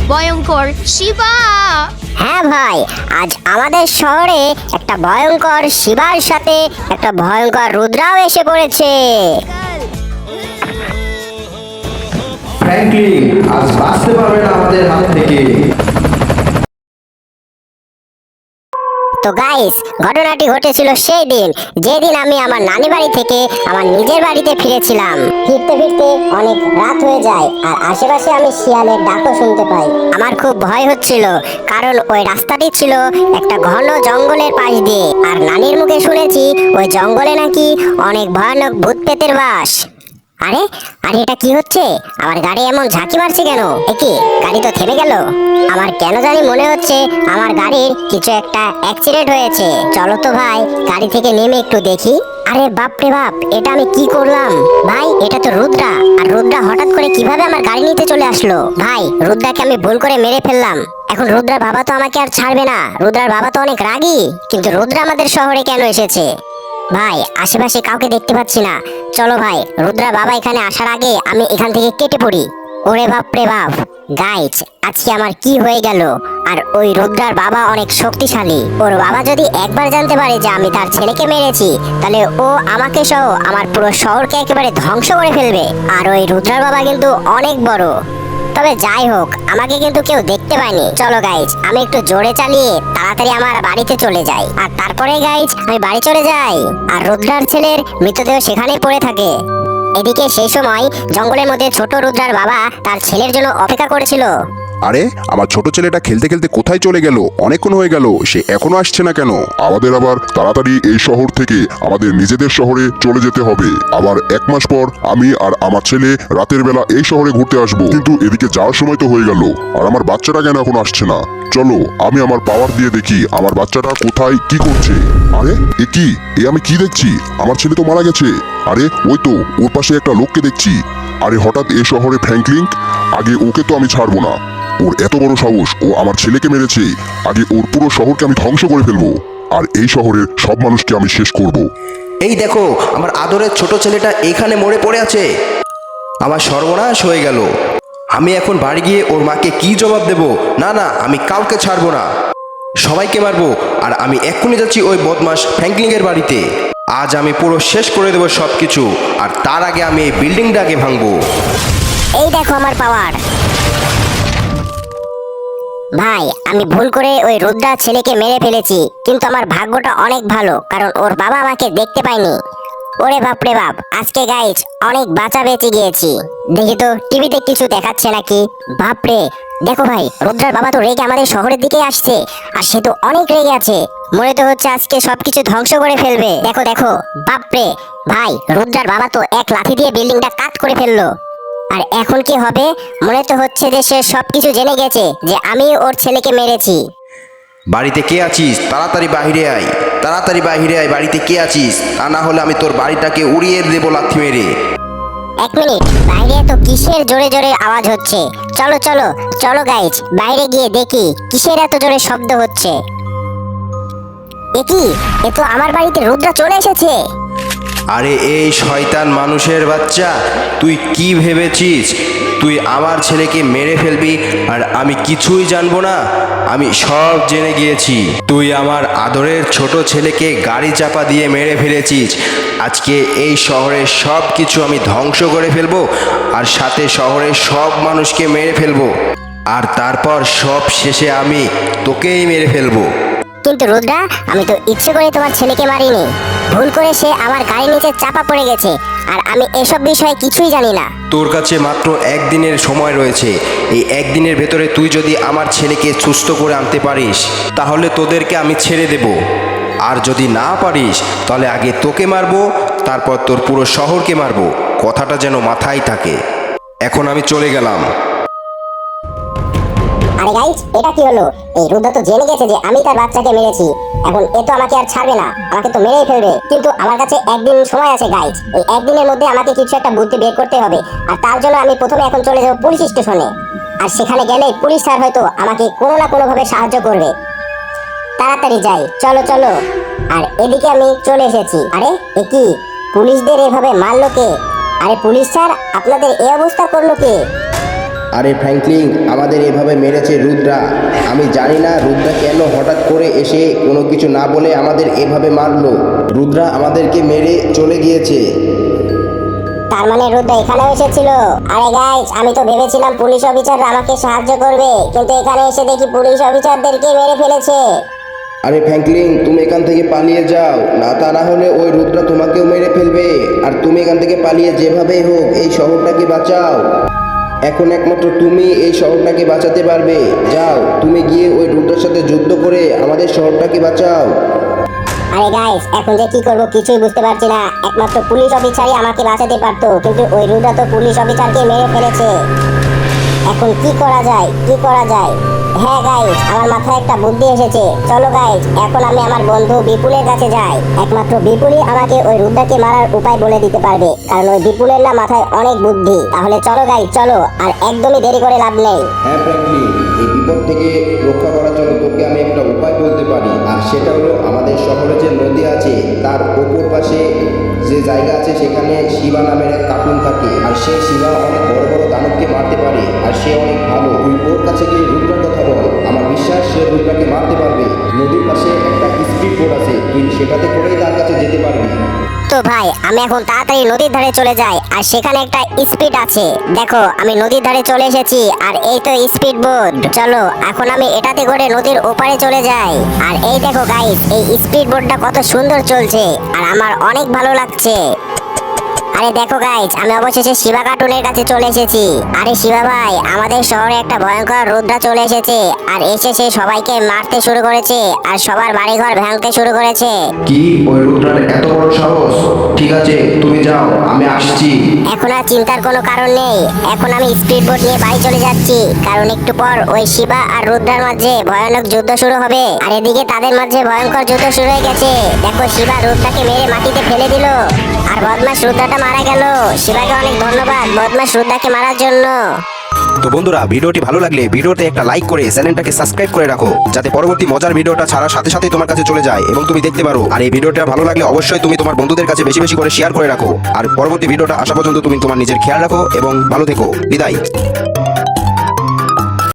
ভয়ঙ্কর শিবা। হ্যাঁ ভাই, আজ আমাদের শহরে একটা ভয়ঙ্কর শিবার সাথে একটা ভয়ঙ্কর রুদ্রাও এসে পড়েছে। ফ্র্যাঙ্কলিন আজ বাঁচতে পারবে না আমাদের হাত থেকে। তো গাইস, ঘটনাটি ঘটেছিল সেই দিন যেদিন আমি আমার নানি বাড়ি থেকে আমার নিজের বাড়িতে ফিরেছিলাম। ফিরতে ফিরতে অনেক রাত হয়ে যায় আর আশেপাশে আমি শিয়ালের ডাকও শুনতে পাই। আমার খুব ভয় হচ্ছিল, কারণ ওই রাস্তাটি ছিল একটা ঘন জঙ্গলের পাশ দিয়ে, আর নানির মুখে শুনেছি ওই জঙ্গলে নাকি অনেক ভয়ানক ভূত পেতের বাস। আরে আরে এটা কি হচ্ছে? আমার গাড়ি এমন ঝাঁকি মারছে কেন? একি গাড়ি তো থেমে গেল। আমার কেন জানি মনে হচ্ছে আমার গাড়ির কিছু একটা অ্যাক্সিডেন্ট হয়েছে। চলো তো ভাই, গাড়ি থেকে নেমে একটু দেখি। আরে বাপ রে বাপ, এটা আমি কি করলাম? ভাই এটা তো রুদ্রা, আর রুদ্রা হঠাৎ করে কিভাবে আমার গাড়ি নিতে চলে আসলো? ভাই রুদ্রাকে আমি ভুল করে মেরে ফেললাম। এখন রুদ্রার বাবা তো আমাকে আর ছাড়বে না। রুদ্রার বাবা তো অনেক রাগী, কিন্তু রুদ্রা আমাদের শহরে কেন এসেছে? ভাই আশেপাশে কাউকে দেখতে পাচ্ছি না। চলো ভাই, রুদ্রা বাবা এখানে আসার আগে আমি এখান থেকে কেটে পড়ি। ওরে বাপ রে বাপ, গাইস আজকে আমার কি হয়ে গেল? আর ওই রুদ্রার বাবা অনেক শক্তিশালী। ওর বাবা যদি একবার জানতে পারে যে আমি তার ছেলেকে মেরেছি, তাহলে ও আমাকে সহ আমার পুরো শহরকে একেবারে ধ্বংস করে ফেলবে। আর ওই রুদ্রার বাবা কিন্তু অনেক বড়। তবে যাই হোক, আমাকে কিন্তু কেউ দেখতে পায়নি। চলো গাইজ, আমি একটু জোরে চালিয়ে তাড়াতাড়ি আমার বাড়িতে চলে যাই। আর তারপরে গাইজ আমি বাড়ি চলে যাই, আর রুদ্রার ছেলের মৃতদেহ সেখানেই পড়ে থাকে। এদিকে সেই সময় জঙ্গলের মধ্যে ছোট রুদ্রার বাবা তার ছেলের জন্য অপেক্ষা করেছিল। আরে আমার ছোট ছেলেটা খেলতে খেলতে কোথায় চলে গেল? অনেকক্ষণ হয়ে গেল, সে এখনো আসছে না কেন? আমাদের আবার তাড়াতাড়ি এই শহর থেকে আমাদের নিজেদের শহরে চলে যেতে হবে। আবার 1 মাস পর আমি আর আমার ছেলে রাতের বেলা এই শহরে ঘুরতে আসব। কিন্তু এদিকে যাওয়ার সময় তো হয়ে গেল, আর আমার বাচ্চাটা কেন এখন আসছে না? চলো আমি আমার পাওয়ার দিয়ে দেখি আমার বাচ্চাটা কোথায় কি করছে। আরে এ কি, আমি কি দেখছি? আমার ছেলে তো মারা গেছে। আরে ওই তো ওর পাশে একটা লোককে দেখছি। আরে হঠাৎ এই শহরে ফ্র্যাঙ্কলিন, আগে ওকে তো আমি ছাড়বো না। ওর এত বড় সাহস, ও আমার ছেলেকে মেরেছে। আগে ওর পুরো শহরকে আমি ধ্বংস করে ফেলবো, আর এই শহরের সব মানুষকে আমি শেষ করব। এই দেখো, আমার আদরের ছোট ছেলেটা এইখানে মরে পড়ে আছে। আমার সর্বনাশ হয়ে গেল। আমি এখন বাড়ি গিয়ে ওর মাকে কি জবাব দেব? না না, আমি কাউকে ছাড়বো না, সবাইকে মারবো। আর আমি এক্ষুনি যাচ্ছি ওই বদমাস ফ্র্যাঙ্কলিনের বাড়িতে। আজ আমি পুরো শেষ করে দেবো সব কিছু, আর তার আগে আমি এই বিল্ডিংটাকে ভাঙবো। এই দেখো আমার পাওয়ার। ভাই আমি ভুল করে ওই রুদ্রার ছেলেকে মেরে ফেলেছি, কিন্তু আমার ভাগ্যটা অনেক ভালো, কারণ ওর বাবা আমাকে দেখতে পায়নি। ওরে বাপ রে বাপ, আজকে গাইজ অনেক বাঁচা বেঁচে গিয়েছি। দেখি তো টিভিতে কিছু দেখাচ্ছে নাকি। বাপরে, দেখো ভাই, রুদ্রার বাবা তো রেগে আমাদের শহরের দিকে আসছে, আর সে তো অনেক রেগে আছে। মনে তো হচ্ছে আজকে সবকিছু ধ্বংস করে ফেলবে। দেখো দেখো, বাপরে ভাই, রুদ্রার বাবা তো এক লাথি দিয়ে বিল্ডিংটা কাট করে ফেললো। আর এখন কি হবে? মনে তো হচ্ছে যে সে সবকিছু জেনে গেছে যে আমি ওর ছেলেকে মেরেছি। বাড়িতে কে আছিস? তাড়াতাড়ি বাহিরে আয়, তাড়াতাড়ি বাহিরে আয়। বাড়িতে কে আছিস? তা না হলে আমি তোর বাড়িটাকে উড়িয়ে দেবো লাথি মেরে। 1 মিনিট, বাইরে তো কিসের জোরে জোরে আওয়াজ হচ্ছে? চলো চলো চলো গাইজ, বাইরে গিয়ে দেখি কিসের এত জোরে শব্দ হচ্ছে। এ কি, এ তো আমার বাড়িতে রুদ্রা চলে এসেছে। আরে এই শয়তান মানুষের বাচ্চা, তুই কি ভেবেছিস তুই আমার ছেলেকে মেরে ফেলবি আর আমি কিছুই জানবো না? আমি সব জেনে গিয়েছি। তুই আমার আদরের ছোট ছেলেকে গাড়ি চাপা দিয়ে মেরে ফেলেছিস। আজকে এই শহরের সব কিছু আমি ধ্বংস করে ফেলবো, আর সাথে শহরের সব মানুষকে মেরে ফেলবো, আর তারপর সব শেষে আমি তোকেই মেরে ফেলবো। কিন্তু রুদ্রা, আমি তো ইচ্ছে করে তোমার ছেলেকে মারিনি। ভুল করে সে আমার গাড়ির নিচে চাপা পড়ে গেছে, আর আমি এসব বিষয়ে কিছুই জানি না। তোর কাছে মাত্র 1 দিনের সময় রয়েছে। এই 1 দিনের ভেতরে তুই যদি আমার ছেলেকে সুস্থ করে আনতে পারিস, তাহলে তোদেরকে আমি ছেড়ে দেব। আর যদি না পারিস, তাহলে আগে তোকে মারবো, তারপর তোর পুরো শহরকে মারবো। কথাটা যেন মাথায় থাকে। এখন আমি চলে গেলাম। আরে গাইজ, এটা কি হলো? এই রুদ্র তো জেনে গেছে যে আমি তার বাচ্চাকে মেরেছি। এখন এ তো আমাকে আর ছাড়বে না, আমাকে তো মেরেই ফেলবে। কিন্তু আমার কাছে 1 দিন সময় আছে গাইজ। এই 1 দিনের মধ্যে আমাকে কিছু একটা বুদ্ধি বের করতে হবে, আর তার জন্য আমি প্রথমে এখন চলে যাব পুলিশ স্টেশনে। আর সেখানে গেলে পুলিশ স্যার হয়তো আমাকে কোনো না কোনো ভাবে সাহায্য করবে। তাড়াতাড়ি যাই, চলো চলো। আর এদিকে আমি চলে এসেছি। আরে এ কি, পুলিশদের এভাবে মারলো কে? আরে পুলিশ স্যার, আপনাদের এই অবস্থা করলো কে? আরে ফ্র্যাঙ্কলিন, আমাদের এভাবে মেরেছে রুদ্রা। আমি জানি না রুদ্রা কেন হঠাৎ করে এসে কোনো কিছু না বলে আমাদের এভাবে মারলো। রুদ্রা আমাদেরকে মেরে চলে গিয়েছে। তার মানে রুদ্র এখানেও এসেছিল। আরে গাইস, আমি তো ভেবেছিলাম পুলিশ অফিসাররা আমাকে সাহায্য করবে, কিন্তু এখানে এসে দেখি পুলিশ অফিসারদেরকে মেরে ফেলেছে। আরে ফ্র্যাঙ্কলিন, তুমি এখান থেকে পালিয়ে যাও, না তা না হলে ওই রুদ্রা তোমাকেও মেরে ফেলবে। আর তুমি এখান থেকে পালিয়ে যেভাবেই হোক এই শহরটাকে বাঁচাও। এখন একমাত্র তুমি এই শহরটাকে বাঁচাতে পারবে। যাও, তুমি গিয়ে ওই রুদ্রার সাথে যুদ্ধ করে আমাদের শহরটাকে বাঁচাও। আরে গাইস, এখন যে কি করব কিছুই বুঝতে পারছি না। একমাত্র পুলিশ অফিসারই আমাকে বাঁচাতে পারতো, কিন্তু ওই রুদ্রা তো পুলিশ অফিসারকে মেরে ফেলেছে। এখন কি করা যায়, কি করা যায়? হ্যাঁ গাইস, আমার মাথায় একটা বুদ্ধি এসেছে। চলো গাইস, এখন আমি আমার বন্ধু বিপুলের কাছে যাই। একমাত্র বিপুলই আমাকে ওই রুদ্রাকে মারার উপায় বলে দিতে পারবে, কারণ ওই বিপুলের না মাথায় অনেক বুদ্ধি। তাহলে চলো গাইস, চলো, আর একদমই দেরি করে লাভ নেই। হ্যাঁ ফ্র্যাঙ্কলিন, এই বিপদ থেকে রক্ষা করার জন্য তোকে আমি একটা উপায় বলতে পারি। আর সেটা হলো, আমাদের শহরে যে নদী আছে তার ওপর পাশে যে জায়গা আছে সেখানে শিবা নামের এক কার্টুন থাকে। আর সেই শিবা অনেক বড় বড় দানবকে মারতে পারে, আর সে অনেক ভালো। তুই ওর কাছে গিয়ে রুদ্রার কথা বল, আমার বিশ্বাস সে রুদ্রাকে মারতে পারবে। নদীর পাশে একটা স্পিড বোট আছে, তুই সেটাতে করেই তার কাছে যেতে পারবি। তো ভাই, আমি এখন তাড়াতাড়ি নদীর ধারে চলে যাই। আর সেখানে একটা স্পিড আছে, দেখো আমি নদীর ধারে চলে এসেছি। আর এই তো স্পিড বোট, চলো এখন আমি এটাতে করে নদীর ওপারে চলে যাই। আর এই দেখো গাইস, এই স্পিড বোটটা কত সুন্দর চলছে, আর আমার অনেক ভালো লাগছে। আরে দেখো গাইস, আমি অবশেষে শিবা কার্টুনের কাছে চলে এসেছি। আরে শিবা ভাই, আমাদের শহরে একটা ভয়ঙ্কর রুদ্রা চলে এসেছে, আর এসে সে সবাইকে মারতে শুরু করেছে, আর সবার বাড়িঘর ভাঙতে শুরু করেছে। কি, ওই রুদ্রার এত বড় সাহস? ঠিক আছে, তুমি যাও, আমি আসছি। এখন আর চিন্তার কোনো কারণ নেই। এখন আমি স্পিড বোট নিয়ে বাড়ি চলে যাচ্ছি, কারণ একটু পর ওই শিবা আর রুদ্রার মাঝে ভয়ানক যুদ্ধ শুরু হবে। আর এদিকে তাদের মাঝে ভয়ঙ্কর যুদ্ধ শুরু হয়ে গেছে। দেখো শিবা রুদ্রাকে মেরে মাটিতে ফেলে দিল, আর বদমাশ রুদ্রাটা মারা গেল। শিবাকে অনেক ধন্যবাদ বদমাশ রুদ্রাকে মারার জন্য। তো বন্ধুরা, ভিডিওটি ভালো লাগলে ভিডিওতে একটা লাইক করে চ্যানেলটাকে সাবস্ক্রাইব করে রাখো, যাতে পরবর্তী মজার ভিডিওটা ছাড়ার সাথে সাথে তোমার কাছে চলে যায় এবং তুমি দেখতে পারো। আর এই ভিডিওটা ভালো লাগলে অবশ্যই তুমি তোমার বন্ধুদের কাছে বেশি বেশি করে শেয়ার করে রাখো। আর পরবর্তী ভিডিওটা আসা পর্যন্ত তুমি তোমার নিজের খেয়াল রাখো এবং ভালো থেকো। বিদায়।